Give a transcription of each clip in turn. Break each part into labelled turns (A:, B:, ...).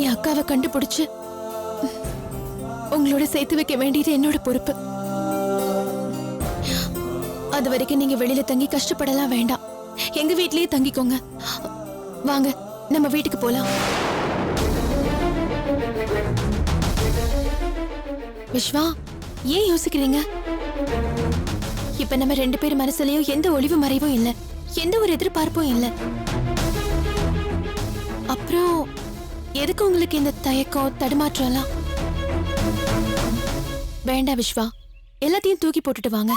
A: என் அக்காவை கண்டுபிடிச்சு உங்களோட சேர்த்து வைக்க வேண்டியது என்னோட பொறுப்பு. அது வரைக்கும் நீங்க வெளியில தங்கி கஷ்டப்படலாம் வேண்டாம். எங்க வீட்லயே தங்கிக்கோங்க. வாங்க நம்ம வீட்டுக்கு போலாம். விஸ்வா, ஏன் யோசிக்கிறீங்க? இப்ப நம்ம 2 பேர் மனசுலயும் எந்த ஒளிவு மறைவும் இல்ல, எந்த ஒரு எதிர்பார்ப்பும் இல்ல. அப்புறம் எதுக்கு உங்களுக்கு இந்த தயக்கம் தடுமாற்றம்லாம்? வேண்டாம் விஸ்வா, எல்லாத்தையும் தூக்கி போட்டுட்டு வாங்க.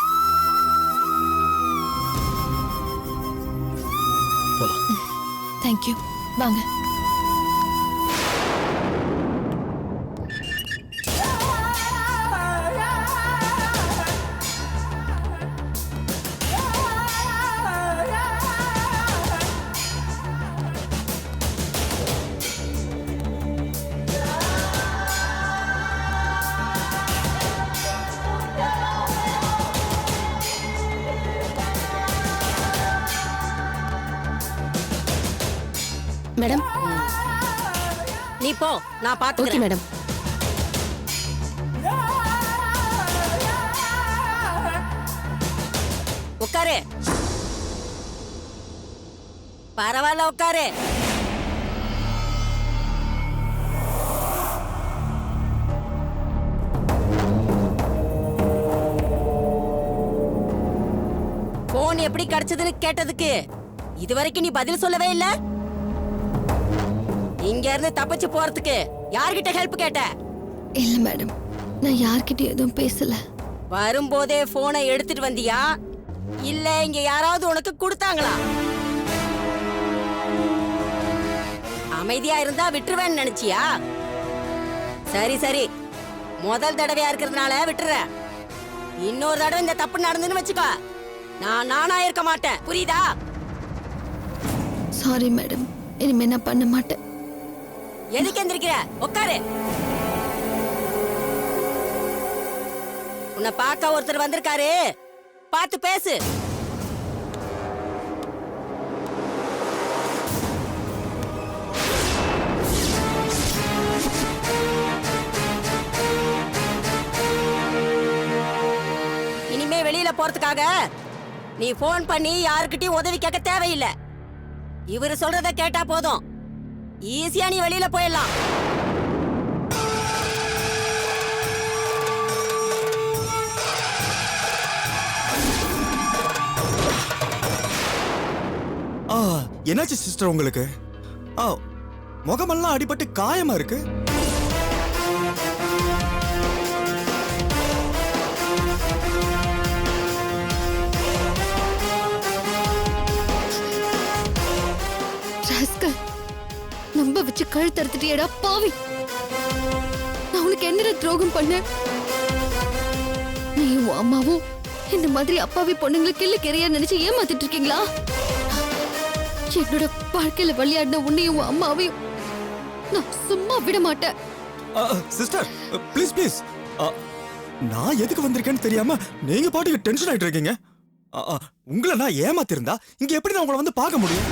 A: தேங்க்யூ. வாங்க. மேடம்,
B: நீ போ, நான்
A: ஓகே
B: பாத்துக்கிறேன்.
A: மேடம்.
B: உட்காரு. பரவாயில்ல, உட்காரு. போன் எப்படி கிடைச்சதுன்னு கேட்டதுக்கு இதுவரைக்கும் நீ பதில் சொல்லவே இல்ல. இங்க இருந்து தப்பிச்சு போறதுக்கு யார்கிட்ட ஹெல்ப் கேட்ட?
A: இல்ல மேடம், நான் யார்கிட்டயும் எதுவும் பேசல.
B: வரும்போதே போனை எடுத்துட்டு வந்தியா, இல்ல இங்க யாராவது உனக்கு கொடுத்தாங்களா? அமைதியா இருந்தா விட்டுருவேன்னு நினைச்சியா? சரி சரி, முதல் தடவையா இருக்கிறதுனால விட்டுறேன். இன்னொரு தடவை இந்த தப்பு நடந்துன்னு வச்சுக்கோ, நான் நானா இருக்க மாட்டேன். புரியுதா?
A: சாரி மேடம், இனிமே நான் பண்ண மாட்டேன்.
B: எதுக்கு எந்திரிக்கிற? உட்காரு. உன்னை பார்க்க ஒருத்தர் வந்திருக்காரு, பார்த்து பேசு. இனிமே வெளியில போறதுக்காக நீ போன் பண்ணி யாருக்கிட்டையும் உதவி கேட்க தேவையில்லை. இவரு சொல்றத கேட்டா போதும், ஈஸியா நீ வெளியில போயிடலாம்.
C: என்னாச்சு சிஸ்டர் உங்களுக்கு? முகமெல்லாம் அடிபட்டு காயமா இருக்கு.
A: நம்ப வச்சு கழுத்து அறுத்துட்டியடா பாவி. நான் உனக்கு என்ன துரோகம் பண்ண? நீயும் அம்மாவும் இந்த மாதிரி அப்பாவி பொண்ணுங்களை கிள்ளு கெறியா நினைச்சு ஏமாத்திட்டு இருக்கீங்களா? என்னோட வாழ்க்கையில விளையாடின உன்னையும் அம்மாவையும் நான் சும்மா விட மாட்டேன்.
C: சிஸ்டர் ப்ளீஸ் ப்ளீஸ், நான் எதுக்கு வந்திருக்கேன்னு தெரியாம நீங்க பாட்டுக்கு டென்ஷன் ஆயிட்டு இருக்கீங்க. உங்களை நான் ஏமாத்திருந்தா இங்க எப்படி நான் உங்களை வந்து பார்க்க முடியும்?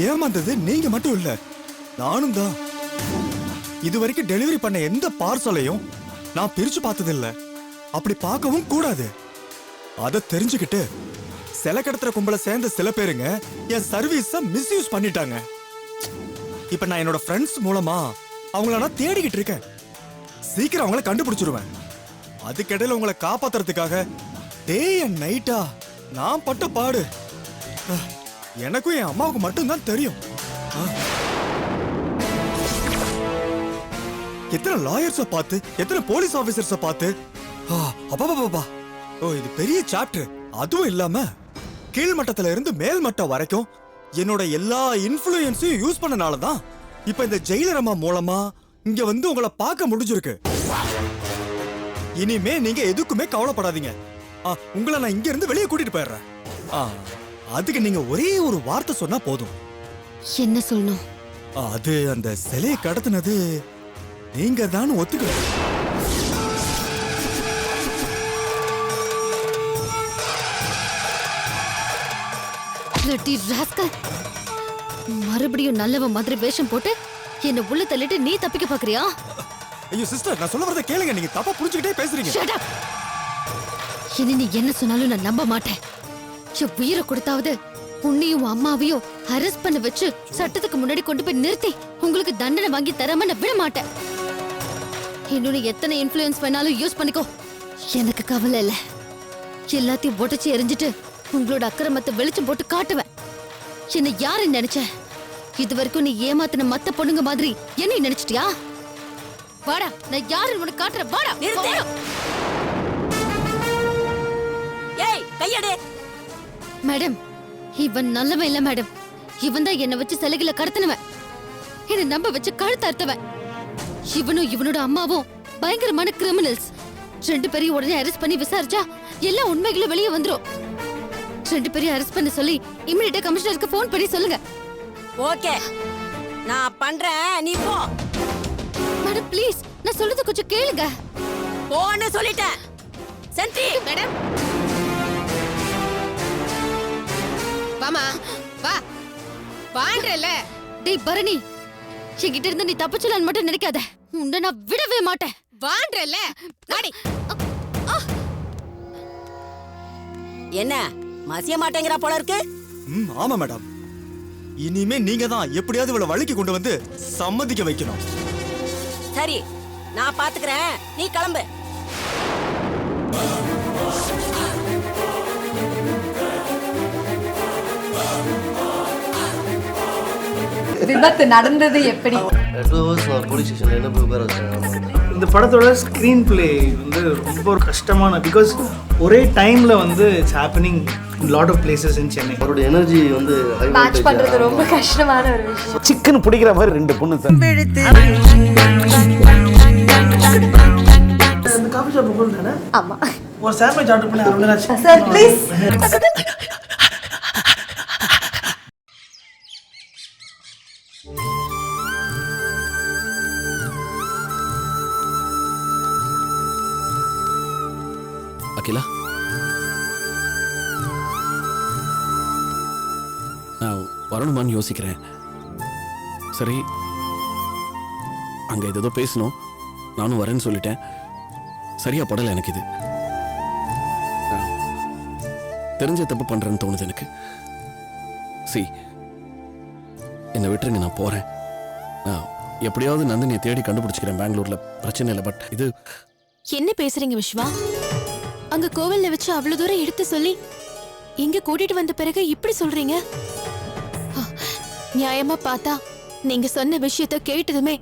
C: ஏமாந்தது நீங்க மட்டும் இல்ல, நானும் தான். இதுவரைக்கும் டெலிவரி பண்ண எந்த பார்சலையும் நான் பிரிச்சு பார்த்தது இல்ல, அப்படி பார்க்கவும் கூடாது. அத தெரிஞ்சுக்கிட்டு சில கடத்துற கும்பல சேர்ந்த சில பேருங்க என் சர்வீஸ மிஸ்யூஸ் பண்ணிட்டாங்க. இப்ப நான் என்னோட ஃப்ரெண்ட்ஸ் மூலமா அவங்கள நான் தேடிக்கிட்டு இருக்கேன். சீக்கிரம் அவங்கள கண்டுபிடிச்சிருவேன். அதுக்கிடையில உங்களை காப்பாத்துறதுக்காக டே அண்ட் நைட்டா நான் பட்ட பாடு எனக்கும் என் அம்மாவுக்கு மட்டும்தான் தெரியும். எத்தனை லாயர்ஸ பார்த்து, எத்தனை போலீஸ் ஆபீசர்ஸ பார்த்து, அப்பா இது பெரிய சாப்டர். அதுவும் இல்லாம கீழ்மட்டத்துல இருந்து மேல் மட்டம் வரைக்கும் என்னோட எல்லா இன்ஃப்ளூயன்ஸையும் யூஸ் பண்ணனாலதான் இப்ப இந்த ஜெயிலர் அம்மா மூலமா இங்க வந்து உங்களை பார்க்க முடிஞ்சிருக்கு. இனிமே நீங்க எதுக்குமே கவலைப்படாதீங்க. உங்களை நான் இங்க இருந்து வெளியே கூட்டிட்டு போயிடுறேன். அதுக்கு நீங்க ஒரே ஒரு வார்த்தை சொன்னா போதும்.
A: என்ன சொல்லணும்?
C: அது அந்த சிலையை கடத்தினது நீங்க தான் ஒத்துக்கணும்.
A: மறுபடியும் நல்லவ மாதிரி வேஷம் போட்டு என்ன உள்ள தள்ளிட்டு நீ தப்பிக்க பாக்குறியா?
C: ஐயோ சிஸ்டர், நான் சொல்ல வரத கேளுங்க. நீங்க தப்பா புரிஞ்சுக்கிட்டே பேசுறீங்க.
A: Shut up. இனி நீ என்ன சொன்னாலும் நான் நம்ப மாட்டேன். என் உயிரை கொடுத்தாவது உன்னையும் அம்மாவையும் அரெஸ்ட் பண்ண வச்சு சட்டத்துக்கு முன்னாடி கொண்டு போய் நிறுத்தி உங்களுக்கு தண்டனை வாங்கி தராம நான் விட மாட்டேன். இன்னொன்னு எத்தனை இன்ஃப்ளூயன்ஸ் வேணாலும் யூஸ் பண்ணிக்கோ, எனக்கு கவலை இல்ல. எல்லாத்தையும் உடைச்சு எரிஞ்சிட்டு உங்களோட அக்கிரமத்தை வெளிச்சம் போட்டு காட்டுவேன். என்ன யாரு நினைச்ச? இது வரைக்கும் நீ ஏமாத்தின மத்த பொண்ணுங்க மாதிரி என்ன நினைச்சிட்டியா? வாடா, நான் யாருன்னு உனக்கு காட்டுறேன். வாடா.
B: நிறுத்து. ஏய் கையடு.
A: மேடம், இவன் நல்லவன் இல்ல மேடம். இவன் தான் என்ன வச்சு சிலைகளை கடத்தினவன், என்ன நம்ப வச்சு கழுத்து அறுத்தவன். இவனும் இவனோட அம்மாவும் பயங்கரமான கிரிமினல்ஸ். 2 பேரையும் உடனே அரெஸ்ட் பண்ணி விசாரிச்சா எல்லா உண்மைகளும் வெளியே வந்துரும். 2 பேரையும் அரெஸ்ட் பண்ண சொல்லி இமிடியேட்டா கமிஷனருக்கு ஃபோன் பண்ணி சொல்லுங்க.
B: ஓகே, நான் பண்றேன், நீ போ.
A: மேடம் ப்ளீஸ், நான் சொல்றது கொஞ்சம் கேளுங்க.
B: போன்னு சொல்லிட்டேன். சென்ட்ரி
D: மேடம் வாமா, வா வான்றல.
A: டேய் பரணி, என்கிட்ட இருந்து நீ தப்பிச்சலான்னு மட்டும் நினைக்காத. உன்னை நான் விடவே மாட்டேன்.
D: வான்றல நாடி.
B: என்ன மசிய மாட்டேங்கிறா போல இருக்கு.
C: ஆமா மேடம், இனிமே நீங்க தான் எப்படியாவது இவளை வழிக்கு கொண்டு வந்து சம்மதிக்க வைக்கணும்.
B: சரி, நான் பாத்துக்கிறேன், நீ கிளம்பு.
E: விபத்து நடந்தது எப்படி?
F: இந்த படத்தோட ஸ்க்ரீன் பிளே வந்து ரொம்ப ஒரு கஷ்டமான, பிகாஸ் ஒரே டைம்ல வந்து it's happening in lot of places in Chennai.
G: அவரோட எனர்ஜி வந்து
E: மேட்ச் பண்றது ரொம்ப கஷ்டமான ஒரு விஷயம்.
H: சிக்கன் பிடிக்கிற மாதிரி 2 பொண்ணு சார்.
F: இந்த காஃபி ஷாப் போல் தானே?
E: ஆமா
F: ஒரு சாண்ட்விச் ஆர்டர் பண்ணி அருணாச்சு
E: சார் ப்ளீஸ்.
I: அகிலா, நான் வரணுமான்னு யோசிக்கிறேன். சரி, அங்க ஏதோ பேசணும், நானும் வரேன்னு சொல்லிட்டேன். சரியா படல எனக்கு இது. தெரிஞ்ச தப்பு பண்றேன்னு தோணுது எனக்கு. என்னை விட்டுருங்க, நான் போறேன். நான் எப்படியாவது நந்தினியை தேடி கண்டுபிடிச்சிக்கிறேன் பெங்களூர்ல, பிரச்சனை இல்லை. பட் இது
A: என்ன பேசுறீங்க விஸ்வா? அங்க கோவில்ல வச்சு அவ்வளவு தூரம் எடுத்து சொல்லி இங்க கூட்டிட்டு வந்த பிறகு இப்படி சொல்றீங்க? நியாயமா பார்த்தா நீங்க சொன்ன விஷயத்த கேட்டதுமே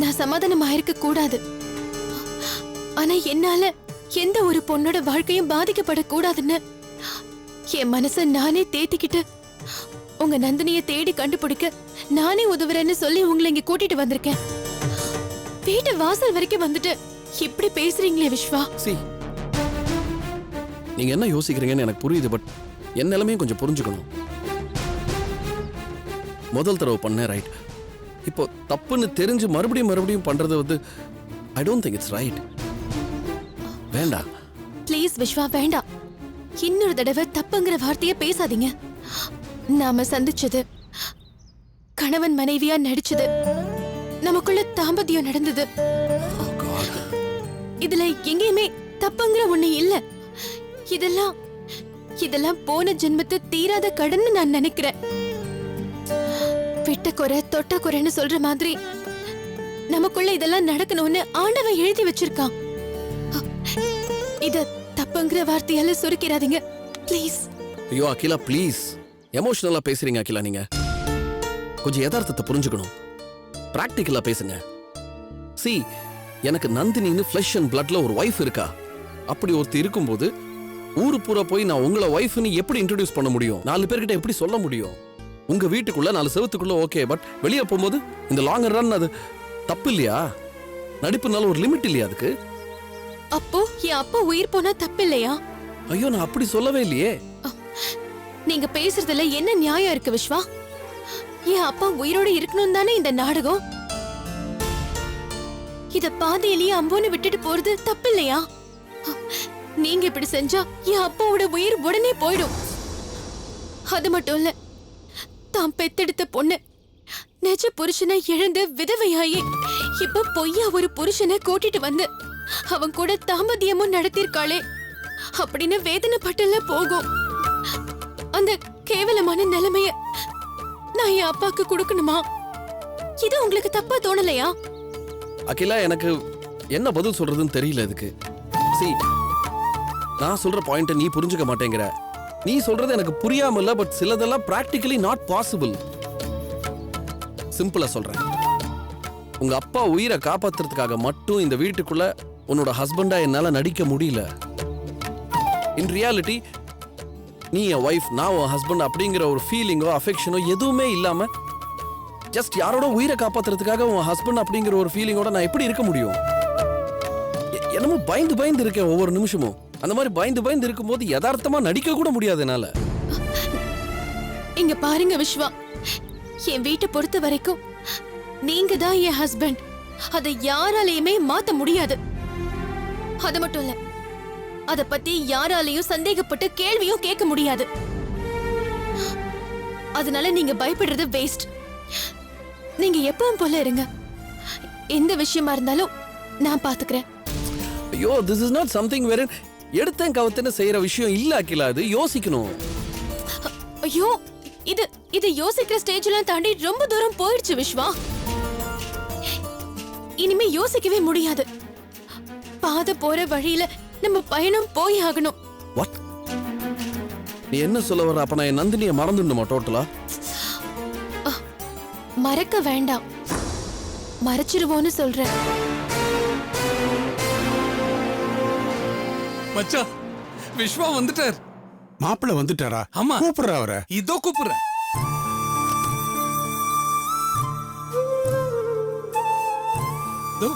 A: நான் சமாதானம் ஆயிருக்க கூடாது. ஆனா என்னால எந்த ஒரு பொண்ணோட வாழ்க்கையும் பாதிக்கப்படக்கூடாதுன்னு என் மனச நானே தேத்திக்கிட்டு உங்க நந்தினிய தேடி கண்டுபிடிக்க நானே உதவுறேன்னு சொல்லி உங்களை இங்க கூட்டிட்டு வந்திருக்கேன். வீட்டு வாசல் வரைக்கும் வந்துட்டு இப்படி பேசுறீங்களே விஸ்வா.
I: நீங்க என்ன யோசிக்கிறீங்கன்னு எனக்கு புரியுது. பட் என் நிலைமையும் கொஞ்சம் புரிஞ்சுக்கணும். முதல் தடவை பண்ணேன், ரைட். இப்போ தப்புன்னு தெரிஞ்சு மறுபடியும் பண்றது வந்து I don't think it's right. வேண்டாம்
A: ப்ளீஸ் விஸ்வா, வேண்டாம். இன்னொரு தடவை தப்புங்கிற வார்த்தையை பேசாதீங்க. நாம சந்திச்சது, கணவன் மனைவியா நடிச்சது, நமக்குள்ள தாம்பத்தியம் நடந்தது, இதுல எங்கேயுமே தப்புங்கிற ஒண்ணு இல்ல. இதெல்லாம் போன ஜென்மத்து தீராத கடன் நான் நினைக்கிறேன். விட்ட குறை தொட்ட குறைன்னு சொல்ற மாதிரி நமக்குள்ள இதெல்லாம் நடக்கணும்னு ஆண்டவன் எழுதி வச்சிருக்கான். இத தப்புங்கிற வார்த்தையால சுருக்கிறாதீங்க ப்ளீஸ்.
I: ஐயோ அகிலா, ப்ளீஸ். எமோஷனலா பேசுறீங்க அகிலா. நீங்க கொஞ்சம் யதார்த்தத்தை புரிஞ்சுக்கணும். பிராக்டிக்கலா பேசுங்க. எனக்கு நந்தினின்னு ஃப்ளஷ் அண்ட் பிளட்ல ஒரு வைஃப் இருக்கா. அப்படி ஒருத்தர் இருக்கும்போது ஊரு பூரா போய் நான் உங்களை வைஃப்னு எப்படி இன்ட்ரோடியூஸ் பண்ண முடியும்? 4 பேர்கிட்ட எப்படி சொல்ல முடியும்? உங்க வீட்டுக்குள்ள 4 செவத்துக்குள்ள ஓகே, பட் வெளியே போகும்போது இந்த லாங் ரன் அது தப்பு இல்லையா? நடிப்புனால ஒரு லிமிட் இல்லையா அதுக்கு?
A: அப்போ என் அப்பா உயிர் போனா தப்பு இல்லையா?
I: ஐயோ, நான் அப்படி சொல்லவே இல்லையே.
A: நீங்க பேசுறதுல என்ன நியாயம் இருக்கு விஸ்வா? என் அப்பா உயிரோட இருக்கணும் தானே இந்த நாடகம். இத பாதியிலேயே அம்போன்னு விட்டுட்டு போறது தப்பு இல்லையா? நீங்க இப்படி செஞ்சா என் அப்பாவோட உயிர் உடனே போயிடும். அது மட்டும் இல்ல, தான் பெத்தெடுத்த பொண்ணு
D: நிஜ புருஷனை இழந்து விதவையாயி இப்ப பொய்யா ஒரு புருஷனை கூட்டிட்டு வந்து அவன் கூட தாம்பத்தியமும் நடத்திருக்காளே அப்படின்னு வேதனைப்பட்டுல போகும். அந்த கேவலமான நிலைமைய நான் என் அப்பாக்கு கொடுக்கணுமா? இது உங்களுக்கு தப்பா தோணலையா?
I: அகிலா, எனக்கு என்ன பதில் சொல்றதுன்னு தெரியல இதுக்கு. See, நான் சொல்ற பாயிண்ட நீ புரிஞ்சுக்க மாட்டேங்கிற. நீ சொல்றது எனக்கு புரியாம இல்ல, பட் சிலதெல்லாம் பிராக்டிகலி நாட் பாசிபிள். சிம்பிளா சொல்றேன். உங்க அப்பா உயிரை காப்பாத்துறதுக்காக மட்டும் இந்த வீட்டுக்குள்ள உன்னோட ஹஸ்பண்டா என்னால நடிக்க முடியல. இன் ரியாலிட்டி நீ என் ஒய்ஃப், நான் உன் ஹஸ்பண்ட் அப்படிங்கிற ஒரு ஃபீலிங்கோ அஃபெக்ஷனோ எதுவுமே இல்லாம ஜஸ்ட் யாரோட உயிரை காப்பாத்துறதுக்காக உன் ஹஸ்பண்ட் அப்படிங்கிற ஒரு ஃபீலிங்கோட நான் எப்படி இருக்க முடியும்? என்னமோ பயந்து பயந்து இருக்கேன் ஒவ்வொரு நிமிஷமும். அந்த மாதிரி பயந்து பயந்து இருக்கும்போது யதார்த்தமா நடிக்க கூட முடியாது என்னால.
D: இங்க பாருங்க விஸ்வா, என் வீட்டை பொறுத்த வரைக்கும் நீங்க தான் என் ஹஸ்பண்ட். அதை யாராலையுமே மாத்த முடியாது. அது மட்டும் இல்ல, அத பத்தி யாராலையும் சந்தேகப்பட்டு கேள்வியும் கேட்க முடியாது. அதனால நீங்க பயப்படுறது வேஸ்ட். நீங்க எப்பவும் போல இருங்க. எந்த விஷயமா இருந்தாலும் நான் பாத்துக்கிறேன்.
I: ஐயோ, திஸ் இஸ் நாட் சம்திங் வேற எடுத்தேன் கவுத்தேன்னு செய்யற விஷயம் இல்ல அகிலா. அது யோசிக்கணும்.
D: ஐயோ, இது யோசிக்கிற ஸ்டேஜ்லாம் தாண்டி ரொம்ப தூரம் போயிடுச்சு விஸ்வா. இனிமே யோசிக்கவே முடியாது. பாத போற வழியில நம்ம பயணம் போய் ஆகணும்.
I: வாட்? நீ என்ன சொல்ல வர? அப்ப நான் என் நந்தினியை மறந்துடணுமா டோட்டலா?
D: மறக்க வேண்டாம், மறைச்சிருவோன்னு சொல்றேன்.
G: மச்சா, விஸ்வா வந்துட்டார்.
H: மாப்பிள்ள வந்துட்டாரா?
G: ஆமா.
H: கூப்பிடுற அவரை.
G: இதோ கூப்பிடுறேன். இதோ.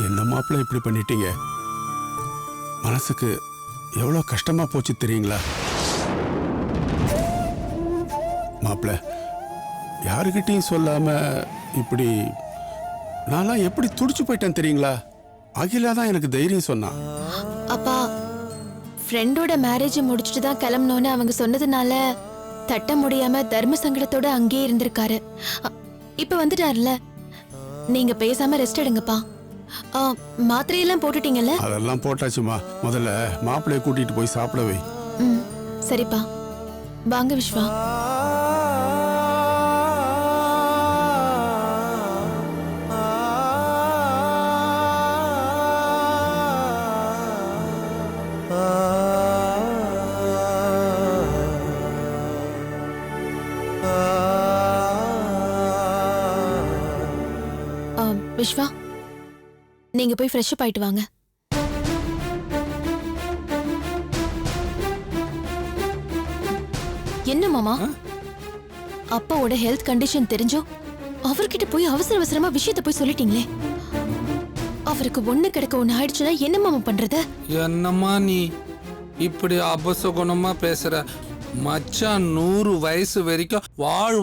H: என்ன மாப்பிள்ள இப்படி பண்ணிட்டீங்க? மனசுக்கு எவ்வளோ கஷ்டமா போச்சு தெரியுங்களா? மாப்பிள்ள, யாருக்கிட்டையும் சொல்லாம இப்படி நான்லாம் எப்படி துடிச்சு போயிட்டேன் தெரியுங்களா? அகிலா தான் எனக்கு தைரியம் சொன்னான்.
D: அப்பா, ஃப்ரெண்டோட மேரேஜ் முடிச்சுட்டு தான் கிளம்பணும்னு அவங்க சொன்னதுனால தட்ட முடியாம தர்ம சங்கடத்தோட அங்கேயே இருந்திருக்காரு. இப்ப வந்துட்டார்ல, நீங்க பேசாம ரெஸ்ட் எடுங்கப்பா. மாத்திரையெல்லாம் போட்டுட்டீங்கல்ல?
H: அதெல்லாம் போட்டாச்சுமா. முதல்ல மாப்பிள்ளைய கூட்டிட்டு போய் சாப்பிட வை.
D: சரிப்பா, வாங்க விஸ்வா. விஸ்வா, நீங்க போய் ஃப்ரெஷ் அப் ஆயிட்டு வாங்க. என்ன மாமா, அப்பாவோட ஹெல்த் கண்டிஷன் தெரிஞ்சோ அவர்கிட்ட போய் அவசர அவசரமா விஷயத்த போய் சொல்லிட்டீங்களே. அவருக்கு ஒண்ணு கிடக்க ஒண்ணு ஆயிடுச்சுன்னா என்ன மாமா பண்றது?
G: என்னம்மா நீ இப்படி அபசகுணமா பேசுற? மச்சான் 100 வயசு வரைக்கும்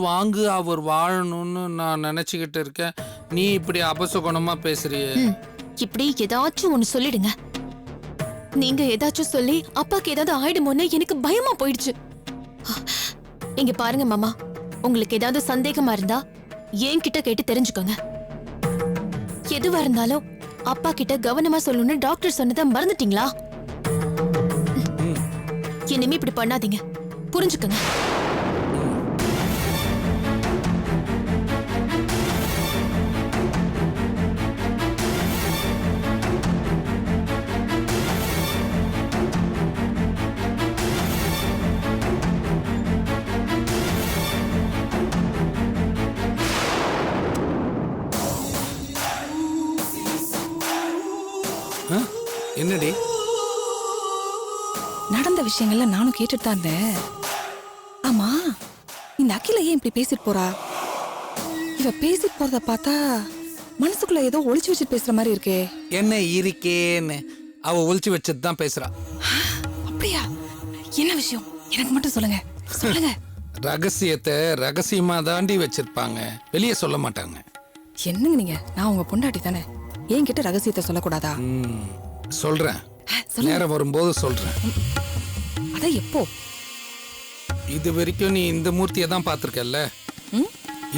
G: வாங்கு அவர் வாழணும்னு நான் நினைச்சுக்கிட்டு இருக்கேன். நீ இப்படி அபசகுணமா பேசுறியே.
D: இப்படி ஏதாச்சும் ஒண்ணு சொல்லிடுங்க. நீங்க ஏதாச்சும் சொல்லி அப்பாக்கு ஏதாவது ஆயிடுமோன்னு எனக்கு பயமா போயிடுச்சு. இங்க பாருங்க மாமா, உங்களுக்கு ஏதாவது சந்தேகமா இருந்தா என்கிட்ட கேட்டு தெரிஞ்சுக்கோங்க. எதுவா இருந்தாலும் அப்பா கிட்ட கவனமா சொல்லணும்னு டாக்டர் சொன்னதை மறந்துட்டீங்களா? இனிமே இப்படி பண்ணாதீங்க, புரிஞ்சுக்கங்க.
G: என்னடி
J: நடந்த விஷயங்கள்ல நானும் கேட்டுட்டு தான் இருந்தேன். ஆமா, இந்த அகில ஏன் இப்படி பேசிட்டு போறா? இவ பேசிட்டு போறத பார்த்தா மனசுக்குள்ள ஏதோ ஒளிச்சு வச்சுட்டு பேசுற மாதிரி இருக்கே.
G: என்ன இருக்கேன்னு அவ ஒளிச்சு வச்சது தான் பேசுறா.
J: அப்படியா? என்ன விஷயம் எனக்கு மட்டும் சொல்லுங்க. சொல்லுங்க.
G: ரகசியத்தை ரகசியமா தாண்டி வச்சிருப்பாங்க, வெளியே சொல்ல மாட்டாங்க.
J: என்னங்க நீங்க? நான் உங்க பொண்டாட்டி தானே, என்கிட்ட ரகசியத்தை சொல்லக்கூடாதா?
G: சொல்றேன்,
J: சொல்லுங்க.
G: நேரம் வரும்போது சொல்றேன்.
J: அதான் எப்போ?
G: இது வரைக்கும் நீ இந்த மூர்த்தியை தான் பார்த்துருக்கல்ல,
J: ம்?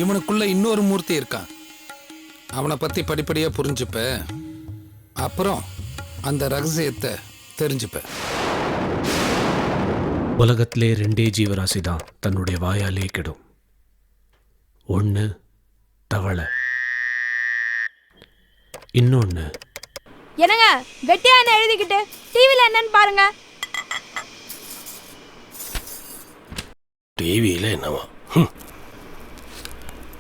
G: இவனுக்குள்ள இன்னொரு மூர்த்தி இருக்கான். அவனை பத்தி படிப்படியா புரிஞ்சுப்ப, அப்புறம் அந்த ரகசியத்தை தெரிஞ்சுப்ப.
K: உலகத்திலே 2 ஜீவராசி தான் தன்னுடைய வாயாலே கெடும். ஒன்று தவளை, இன்னொன்று
E: என்னங்க வெட்டியா என்ன எழுதிக்கிட்டு டிவில என்னன்னு பாருங்க.
K: டிவியில் என்னவா?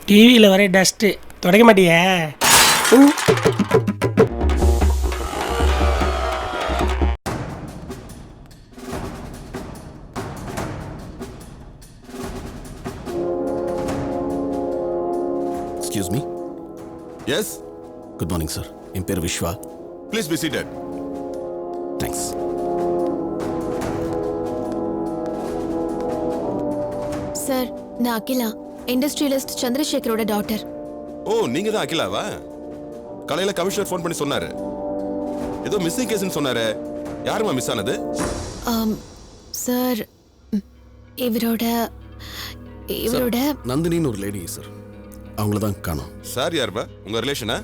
L: டிவியில் வர டஸ்ட்டு தொடக்க மாட்டியே.
I: Excuse me.
H: Yes,
I: good morning sir. என் பேர் Viswa.
H: Please be seated.
I: Thanks.
D: Sir, நான் அகிலா, இண்டஸ்ட்ரியலிஸ்ட் சந்திரசேகரோட டாட்டர்.
H: ஓ, நீங்க தான் அகிலாவா? காலையில கமிஷனர் ஃபோன் பண்ணி சொன்னாரு, ஏதோ மிஸ்ஸிங் கேஸ்னு சொன்னாரு. யாருமா மிஸ் ஆனது?
D: சார், இவரோட
I: நந்தினின்னு ஒரு லேடி சார், அவங்கள தான் காணோம்.
H: சார் யாருப்பா? உங்க ரிலேஷனா?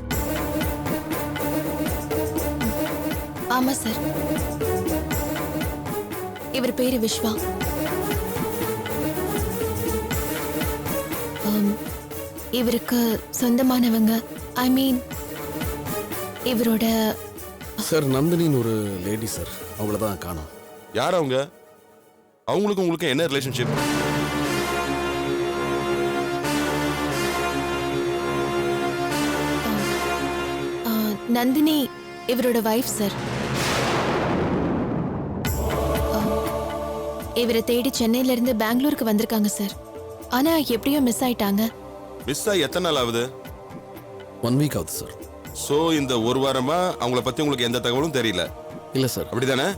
D: ஆமா சார், இவர் பேரு விஸ்வா. இவருக்கு சொந்தமானவங்க, ஐ மீன் இவரோட.
I: சார், நந்தினின்னு ஒரு லேடி சார், அவங்கள தான் காணோம்.
H: யார் அவங்க? அவங்களுக்கும் உங்களுக்கும் என்ன ரிலேஷன்ஷிப்?
D: நந்தினி இவரோட வைஃப் சார். இவரை தேடி சென்னையில இருந்து பெங்களூருக்கு வந்திருக்காங்க சார். ஆனா எப்படியோ மிஸ் ஆயிட்டாங்க.
H: மிஸ் ஆகி எத்தனை நாள் ஆகுது?
I: 1 வீக் ஆகுது சார்.
H: ஸோ இந்த ஒரு வாரமா அவங்கள பத்தி உங்களுக்கு எந்த தகவலும் தெரியல?
I: இல்லை சார்.
H: அப்படிதானே?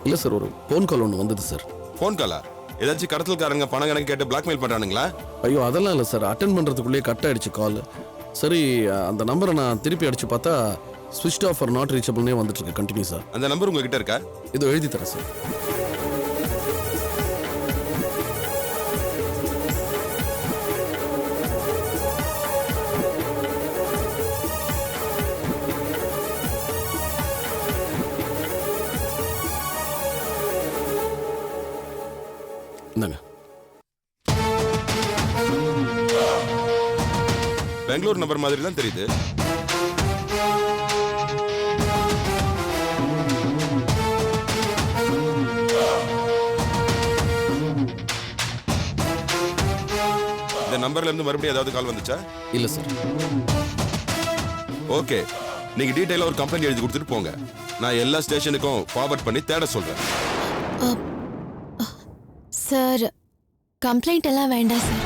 I: இல்லை சார், ஒரு ஃபோன் கால் ஒன்று வந்தது சார்.
H: ஃபோன் காலா? ஏதாச்சும் கடத்தல்காரங்க பணம் கணக்கு கேட்டு பிளாக்மெயில் பண்றானுங்களா?
I: ஐயோ, அதெல்லாம் இல்லை சார். அட்டென்ட் பண்ணுறதுக்குள்ளேயே கட் ஆயிடுச்சு கால். சரி, அந்த நம்பரை நான் திருப்பி அடிச்சு பார்த்தா ஸ்விட்ச் ஆஃப் ஆர் நாட் ரீச்சபிள்னே வந்துட்டு இருக்கு கண்டினியூஸா.
H: அந்த நம்பர் உங்ககிட்ட இருக்கா?
I: இதோ எழுதி தரேன் சார். இந்தாங்க.
H: பெங்களூர் நம்பர் மாதிரி தான் தெரியுது. இந்த நம்பர்ல இருந்து மறுபடியும் ஏதாவது கால் வந்துச்சா?
I: இல்லை சார்.
H: ஓகே, நீங்க டீடைலா ஒரு கம்ப்ளைண்ட் எழுதி கொடுத்துட்டு போங்க. நான் எல்லா ஸ்டேஷனுக்கும் ஃபார்வர்ட் பண்ணி தேட சொல்றேன்.
D: சார், கம்ப்ளைண்ட் எல்லாம் வேண்டாம் சார்.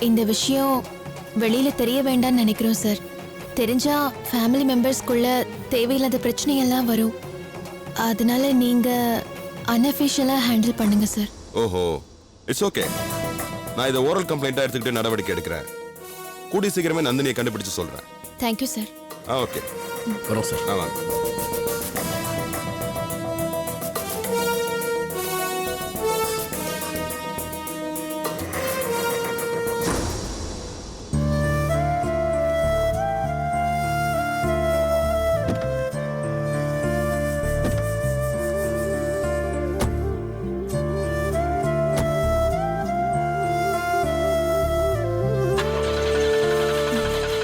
D: இந்த விஷயம் வெளியில தெரிய வேண்டாம்னு நினைக்கிறோம் சார். தெரிஞ்சா ஃபேமிலி மெம்பர்ஸ்குள்ள தேவையில்லாத பிரச்சனையெல்லாம் வரும். அதனால நீங்க அன்அஃபிஷியலா ஹேண்டில் பண்ணுங்க சார்.
H: ஓஹோ, இட்ஸ் ஓகே. நான் இதை ஓரல் கம்ப்ளைண்டா எடுத்துக்கிட்டு நடவடிக்கை எடுக்கிறேன். கூடிய சீக்கிரமே நந்தினியை கண்டுபிடிச்சு சொல்றேன்.
D: Thank you sir.
H: ஓகே,
I: வரோம் சார்.
H: வாங்க.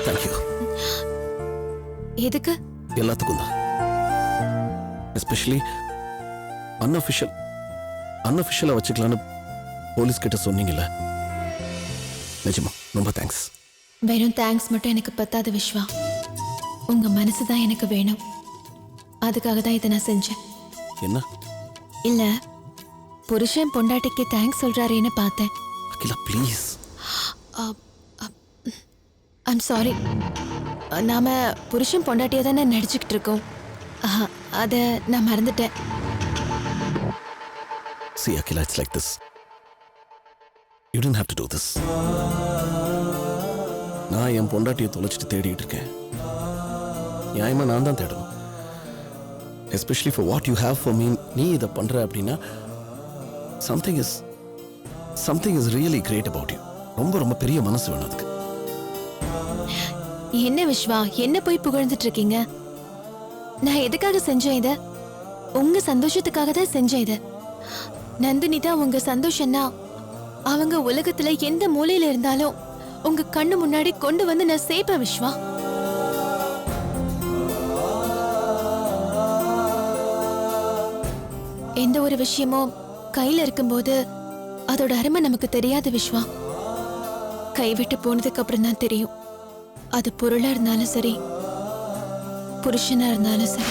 I: தேங்க்யூ.
D: எதுக்கு?
I: எல்லாத்துக்கும் தான். எஸ்பெஷலி அன்அஃபிஷியலா வச்சுக்கலான்னு போலீஸ் கிட்ட சொன்னீங்கல்ல, நிஜமா ரொம்ப தேங்க்ஸ்.
D: வெறும் தேங்க்ஸ் மட்டும் எனக்கு பத்தாது விஸ்வா. உங்க மனசு தான் எனக்கு வேணும். அதுக்காக தான் இதை நான் செஞ்சேன்.
I: என்ன?
D: இல்ல, புருஷன் பொண்டாட்டிக்கு தேங்க்ஸ் சொல்றாருன்னு பார்த்தேன்.
I: அகிலா ப்ளீஸ்.
D: I'm sorry. நாம புருஷன் பொண்டாட்டியை தானே நடிச்சுக்கிட்டு இருக்கோம். அதை நான் மறந்துட்டேன்.
I: See, Akila, it's like this. You didn't have to do this. நான் என் பொண்டாட்டியை தொலைச்சிட்டு தேடிட்டு இருக்கேன். நியாயமா நான் தான் தேடணும். Especially for what you have for me. நீ இதை பண்ற அப்படின்னா something is really great about you. ரொம்ப ரொம்ப பெரிய மனசு வேணும் அதுக்கு.
D: என்ன விஸ்வா, என்ன போய் புகழ்ந்துட்டு இருக்கீங்க? நான் எதுக்காக செஞ்சேன் இத? உங்க சந்தோஷத்துக்காக தான் செஞ்சேன் இத. நந்தினி தான் உங்க சந்தோஷம்னா அவங்க உலகத்துல எந்த மூலையில இருந்தாலும் உங்க கண்ணு முன்னாடி கொண்டு வந்து நான் சேர்ப்பேன் விஸ்வா. எந்த ஒரு விஷயமும் கையில இருக்கும்போது அதோட அருமை நமக்கு தெரியாது விஸ்வா. கைவிட்டு போனதுக்கு அப்புறம் தான் தெரியும். அது பொருளா இருந்தாலும் சரி, புருஷனா இருந்தாலும் சரி.